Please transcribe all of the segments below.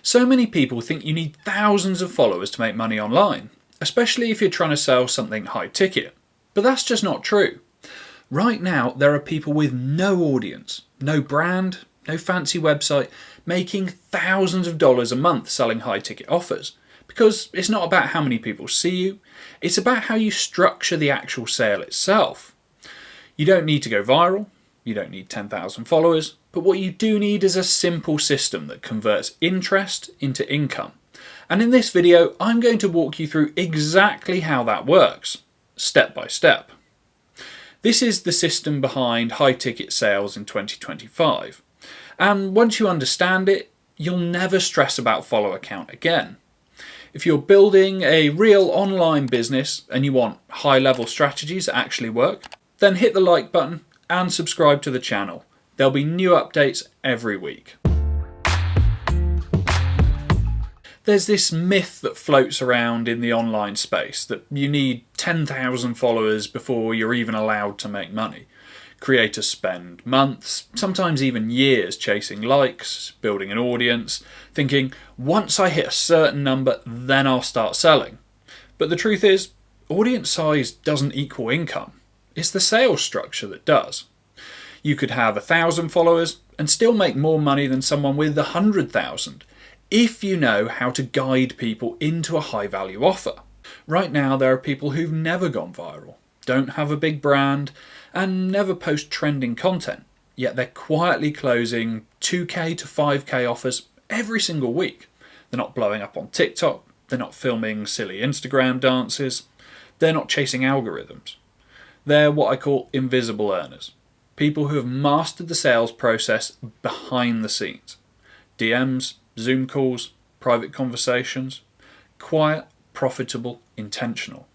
So many people think you need thousands of followers to make money online, especially if you're trying to sell something high ticket. But that's just not true. Right now, there are people with no audience, no brand, no fancy website, making thousands of dollars a month selling high ticket offers. Because it's not about how many people see you, it's about how you structure the actual sale itself. You don't need to go viral, you don't need 10,000 followers, but what you do need is a simple system that converts interest into income. And in this video, I'm going to walk you through exactly how that works, step by step. This is the system behind high ticket sales in 2025. And once you understand it, you'll never stress about follower count again. If you're building a real online business and you want high-level strategies that actually work, then hit the like button and subscribe to the channel. There'll be new updates every week. There's this myth that floats around in the online space that you need 10,000 followers before you're even allowed to make money. Creators spend months, sometimes even years chasing likes, building an audience, thinking, once I hit a certain number, then I'll start selling. But the truth is, audience size doesn't equal income. It's the sales structure that does. You could have 1,000 followers and still make more money than someone with 100,000 if you know how to guide people into a high value offer. Right now, there are people who've never gone viral, don't have a big brand, and never post trending content, yet they're quietly closing 2k to 5k offers every single week. They're not blowing up on TikTok, they're not filming silly Instagram dances, they're not chasing algorithms. They're what I call invisible earners, people who have mastered the sales process behind the scenes. DMs, Zoom calls, private conversations, quiet, profitable, intentional.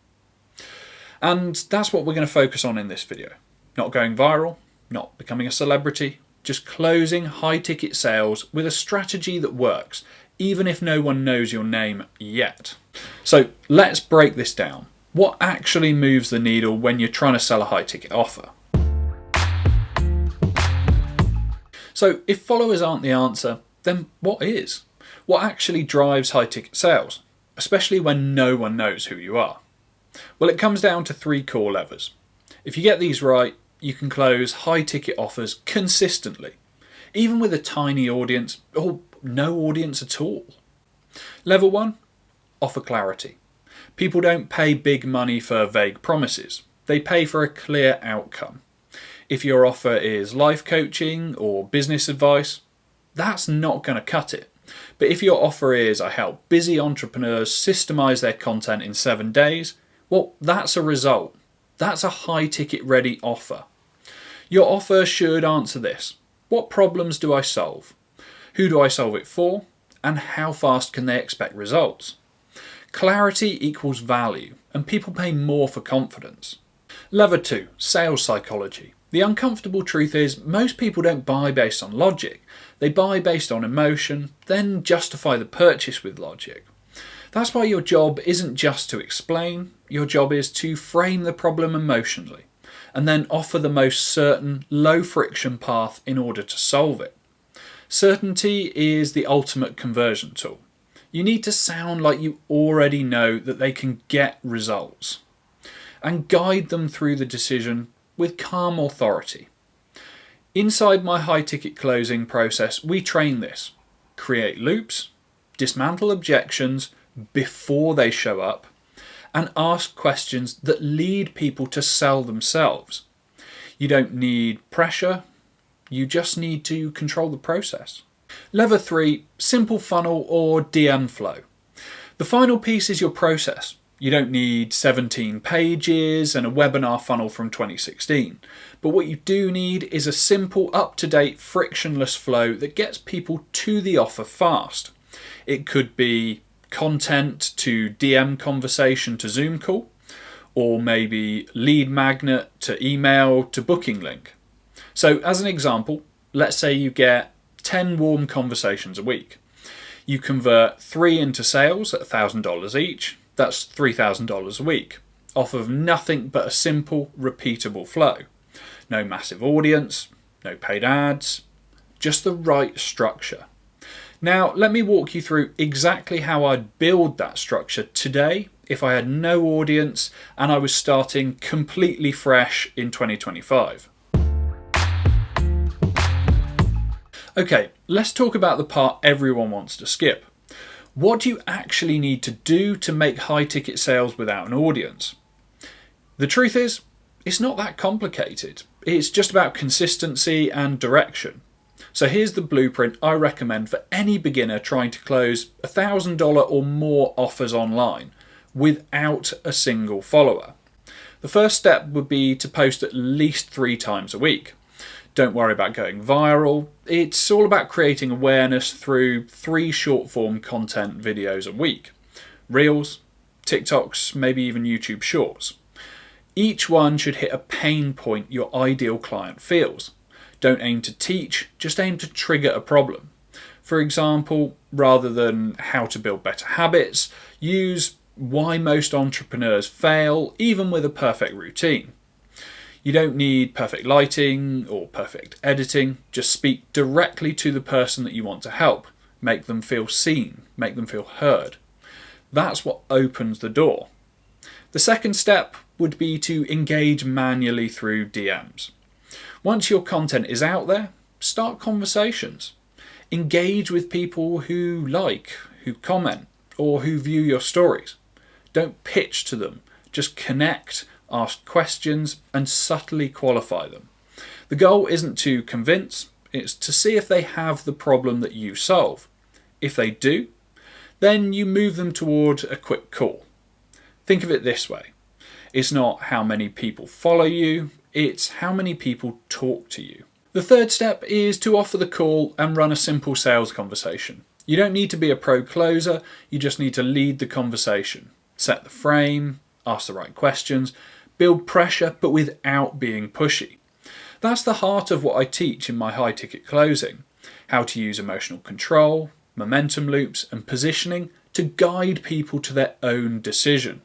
And that's what we're going to focus on in this video. Not going viral, not becoming a celebrity, just closing high ticket sales with a strategy that works, even if no one knows your name yet. So let's break this down. What actually moves the needle when you're trying to sell a high ticket offer? So if followers aren't the answer, then what is? What actually drives high ticket sales, especially when no one knows who you are? Well, it comes down to 3 core levers. If you get these right, you can close high ticket offers consistently, even with a tiny audience or no audience at all. Level 1, offer clarity. People don't pay big money for vague promises. They pay for a clear outcome. If your offer is life coaching or business advice, that's not going to cut it. But if your offer is I help busy entrepreneurs systemize their content in 7 days, well, that's a result. That's a high ticket ready offer. Your offer should answer this. What problems do I solve? Who do I solve it for? And how fast can they expect results? Clarity equals value, and people pay more for confidence. Level 2, sales psychology. The uncomfortable truth is most people don't buy based on logic. They buy based on emotion, then justify the purchase with logic. That's why your job isn't just to explain, your job is to frame the problem emotionally, and then offer the most certain, low friction path in order to solve it. Certainty is the ultimate conversion tool. You need to sound like you already know that they can get results, and guide them through the decision with calm authority. Inside my high ticket closing process, we train this. Create loops, dismantle objections before they show up, and ask questions that lead people to sell themselves. You don't need pressure, you just need to control the process. Level 3, simple funnel or DM flow. The final piece is your process. You don't need 17 pages and a webinar funnel from 2016. But what you do need is a simple, up-to-date, frictionless flow that gets people to the offer fast. It could be content to DM conversation to Zoom call, or maybe lead magnet to email to booking link. So as an example, let's say you get 10 warm conversations a week. You convert 3 into sales at $1,000 each. That's $3,000 a week, off of nothing but a simple, repeatable flow. No massive audience, no paid ads, just the right structure. Now, let me walk you through exactly how I'd build that structure today if I had no audience and I was starting completely fresh in 2025. Okay, let's talk about the part everyone wants to skip. What do you actually need to do to make high ticket sales without an audience? The truth is, it's not that complicated. It's just about consistency and direction. So here's the blueprint I recommend for any beginner trying to close $1,000 or more offers online without a single follower. The first step would be to post at least 3 times a week. Don't worry about going viral. It's all about creating awareness through 3 short form content videos a week. Reels, TikToks, maybe even YouTube Shorts. Each one should hit a pain point your ideal client feels. Don't aim to teach, just aim to trigger a problem. For example, rather than how to build better habits, use why most entrepreneurs fail even with a perfect routine. You don't need perfect lighting or perfect editing, just speak directly to the person that you want to help. Make them feel seen, make them feel heard. That's what opens the door. The second step would be to engage manually through DMs. Once your content is out there, start conversations. Engage with people who like, who comment, or who view your stories. Don't pitch to them, just connect, ask questions, and subtly qualify them. The goal isn't to convince, it's to see if they have the problem that you solve. If they do, then you move them toward a quick call. Think of it this way. It's not how many people follow you, it's how many people talk to you. The third step is to offer the call and run a simple sales conversation. You don't need to be a pro closer, you just need to lead the conversation. Set the frame, ask the right questions, build pressure but without being pushy. That's the heart of what I teach in my high ticket closing. How to use emotional control, momentum loops and positioning to guide people to their own decision.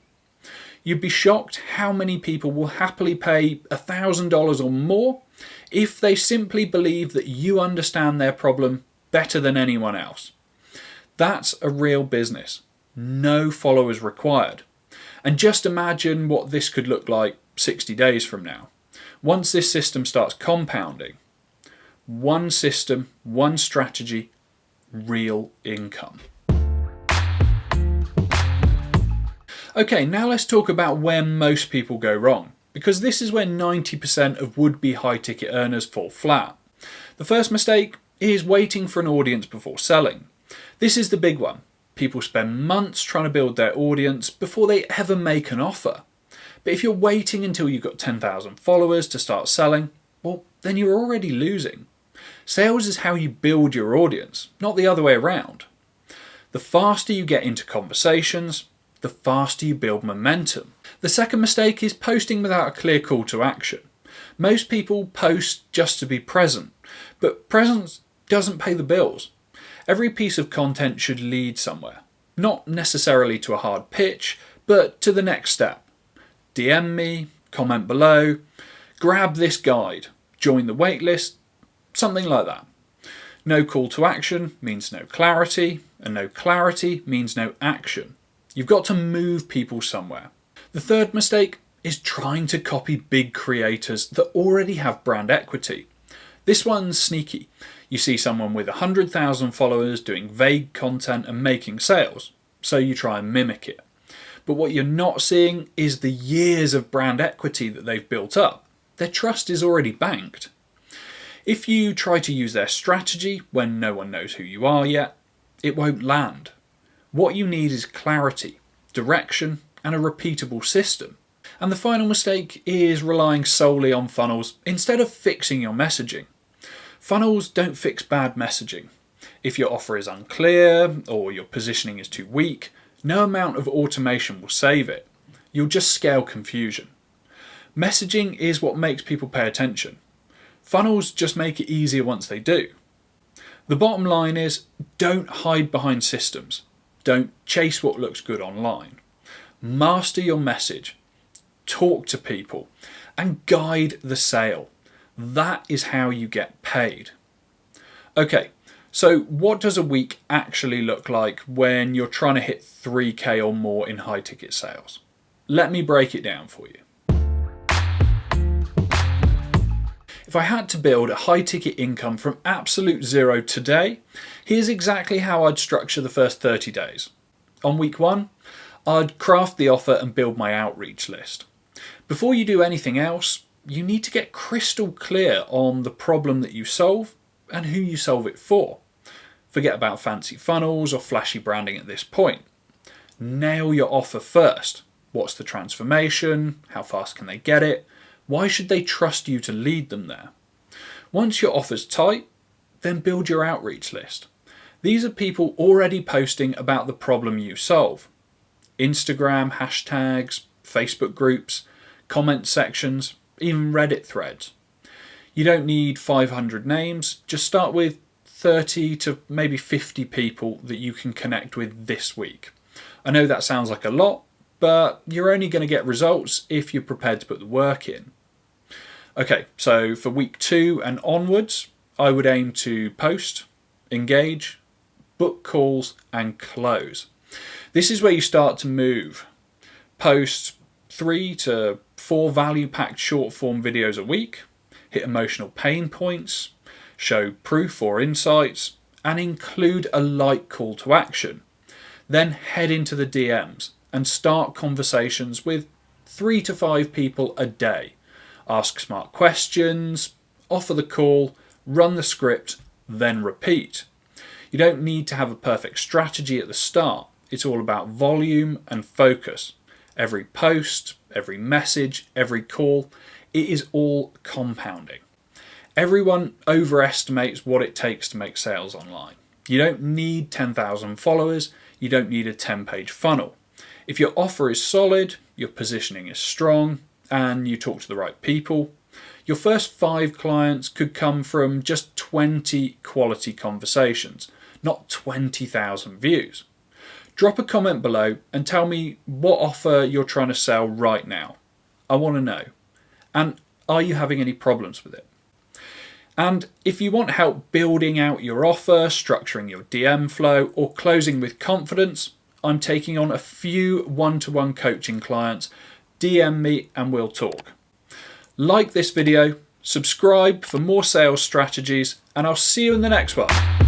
You'd be shocked how many people will happily pay $1,000 or more if they simply believe that you understand their problem better than anyone else. That's a real business. No followers required. And just imagine what this could look like 60 days from now. Once this system starts compounding, one system, one strategy, real income. Okay, now let's talk about where most people go wrong, because this is where 90% of would-be high-ticket earners fall flat. The first mistake is waiting for an audience before selling. This is the big one. People spend months trying to build their audience before they ever make an offer. But if you're waiting until you've got 10,000 followers to start selling, well, then you're already losing. Sales is how you build your audience, not the other way around. The faster you get into conversations, the faster you build momentum. The second mistake is posting without a clear call to action. Most people post just to be present, but presence doesn't pay the bills. Every piece of content should lead somewhere, not necessarily to a hard pitch, but to the next step. DM me, comment below, grab this guide, join the waitlist, something like that. No call to action means no clarity, and no clarity means no action. You've got to move people somewhere. The third mistake is trying to copy big creators that already have brand equity. This one's sneaky. You see someone with 100,000 followers doing vague content and making sales, so you try and mimic it. But what you're not seeing is the years of brand equity that they've built up. Their trust is already banked. If you try to use their strategy when no one knows who you are yet, it won't land. What you need is clarity, direction, and a repeatable system. And the final mistake is relying solely on funnels instead of fixing your messaging. Funnels don't fix bad messaging. If your offer is unclear or your positioning is too weak, no amount of automation will save it. You'll just scale confusion. Messaging is what makes people pay attention. Funnels just make it easier once they do. The bottom line is, don't hide behind systems. Don't chase what looks good online. Master your message. Talk to people and guide the sale. That is how you get paid. Okay, So what does a week actually look like when you're trying to hit 3K or more in high ticket sales? Let me break it down for you. If I had to build a high ticket income from absolute zero today, here's exactly how I'd structure the first 30 days. On week 1, I'd craft the offer and build my outreach list. Before you do anything else, you need to get crystal clear on the problem that you solve and who you solve it for. Forget about fancy funnels or flashy branding at this point. Nail your offer first. What's the transformation? How fast can they get it? Why should they trust you to lead them there? Once your offer's tight, then build your outreach list. These are people already posting about the problem you solve. Instagram hashtags, Facebook groups, comment sections, even Reddit threads. You don't need 500 names, just start with 30 to maybe 50 people that you can connect with this week. I know that sounds like a lot, but you're only going to get results if you're prepared to put the work in. Okay, so for week 2 and onwards, I would aim to post, engage, book calls, and close. This is where you start to move. Post 3 to 4 value-packed short-form videos a week, hit emotional pain points, show proof or insights, and include a light call to action. Then head into the DMs and start conversations with 3 to 5 people a day. Ask smart questions, offer the call, run the script, then repeat. You don't need to have a perfect strategy at the start. It's all about volume and focus. Every post, every message, every call, it is all compounding. Everyone overestimates what it takes to make sales online. You don't need 10,000 followers. You don't need a 10-page funnel. If your offer is solid, your positioning is strong, and you talk to the right people, your first 5 clients could come from just 20 quality conversations, not 20,000 views. Drop a comment below and tell me what offer you're trying to sell right now. I want to know. And are you having any problems with it? And if you want help building out your offer, structuring your DM flow, or closing with confidence, I'm taking on a few one-to-one coaching clients. DM me and we'll talk. Like this video, subscribe for more sales strategies, and I'll see you in the next one.